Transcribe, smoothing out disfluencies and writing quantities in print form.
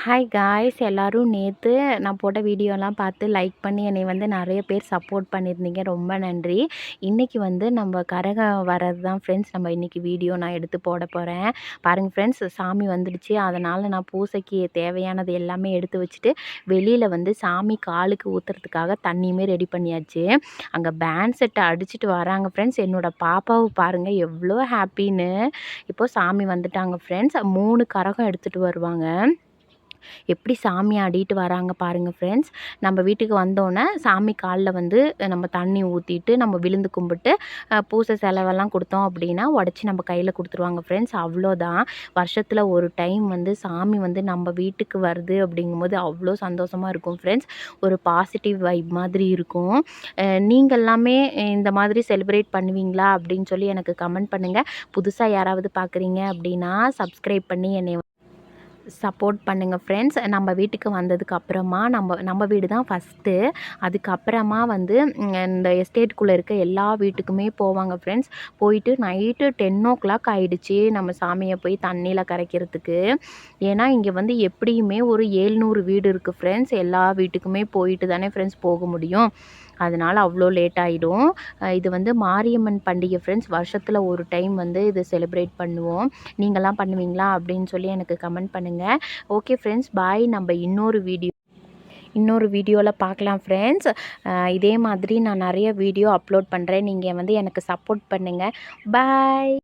Hi guys, எல்லோரும் நேற்று நான் போட்ட வீடியோலாம் பார்த்து லைக் பண்ணி என்னை வந்து நிறைய பேர் சப்போர்ட் பண்ணியிருந்தீங்க. ரொம்ப நன்றி. இன்றைக்கி வந்து நம்ம கரகம் வர்றது தான் ஃப்ரெண்ட்ஸ். நம்ம இன்றைக்கி வீடியோ நான் எடுத்து போட போகிறேன். பாருங்கள் ஃப்ரெண்ட்ஸ், சாமி வந்துடுச்சு. அதனால் நான் பூசைக்கு தேவையானது எல்லாமே எடுத்து வச்சுட்டு வெளியில் வந்து சாமி காலுக்கு ஊற்றுறதுக்காக தண்ணியுமே ரெடி பண்ணியாச்சு. அங்கே பேண்ட் செட்டை அடிச்சுட்டு வராங்க ஃப்ரெண்ட்ஸ். என்னோடய பாப்பாவை பாருங்கள் எவ்வளோ ஹாப்பின்னு. இப்போது சாமி வந்துட்டாங்க ஃப்ரெண்ட்ஸ். 3 கரகம் எடுத்துகிட்டு வருவாங்க. எப்படி சாமி ஆடிட்டு வராங்க பாருங்கள் ஃப்ரெண்ட்ஸ். நம்ம வீட்டுக்கு வந்தோடனே சாமி காலில் வந்து நம்ம தண்ணி ஊற்றிட்டு நம்ம விழுந்து கும்பிட்டு பூசை செலவெல்லாம் கொடுத்தோம் அப்படின்னா உடச்சி நம்ம கையில் கொடுத்துருவாங்க ஃப்ரெண்ட்ஸ். அவ்வளோதான். வருஷத்தில் ஒரு டைம் வந்து சாமி வந்து நம்ம வீட்டுக்கு வருது அப்படிங்கும்போது அவ்வளோ சந்தோஷமாக இருக்கும் ஃப்ரெண்ட்ஸ். ஒரு பாசிட்டிவ் வைப் மாதிரி இருக்கும். நீங்கள் எல்லாமே இந்த மாதிரி செலிப்ரேட் பண்ணுவீங்களா அப்படின்னு சொல்லி எனக்கு கமெண்ட் பண்ணுங்கள். புதுசாக யாராவது பார்க்குறீங்க அப்படின்னா சப்ஸ்கிரைப் பண்ணி என்னை சப்போர்ட் பண்ணுங்கள் ஃப்ரெண்ட்ஸ். நம்ம வீட்டுக்கு வந்ததுக்கு அப்புறமா நம்ம வீடு தான் ஃபஸ்ட்டு. அதுக்கப்புறமா வந்து இந்த எஸ்டேட்டுக்குள்ளே இருக்க எல்லா வீட்டுக்குமே போவாங்க ஃப்ரெண்ட்ஸ். போயிட்டு நைட்டு 10 ஆகிடுச்சு நம்ம சாமியை போய் தண்ணியில் கரைக்கிறதுக்கு. ஏன்னா இங்கே வந்து எப்படியுமே ஒரு 700 வீடு இருக்குது ஃப்ரெண்ட்ஸ். எல்லா வீட்டுக்குமே போயிட்டு தானே ஃப்ரெண்ட்ஸ் போக முடியும். அதனால் அவ்வளோ லேட் ஆகிடும். இது வந்து மாரியம்மன் பண்டிகை ஃப்ரெண்ட்ஸ். வருஷத்தில் ஒரு டைம் வந்து இது செலிப்ரேட் பண்ணுவோம். நீங்கள்லாம் பண்ணுவீங்களா அப்படின்னு சொல்லி எனக்கு கமெண்ட் பண்ணுங்கள். ஓகே ஃப்ரெண்ட்ஸ், பாய். நம்ம இன்னொரு வீடியோவில் பார்க்கலாம் ஃப்ரெண்ட்ஸ். இதே மாதிரி நான் நிறைய வீடியோ அப்லோட் பண்ணுறேன். நீங்கள் வந்து எனக்கு சப்போர்ட் பண்ணுங்கள். பாய்.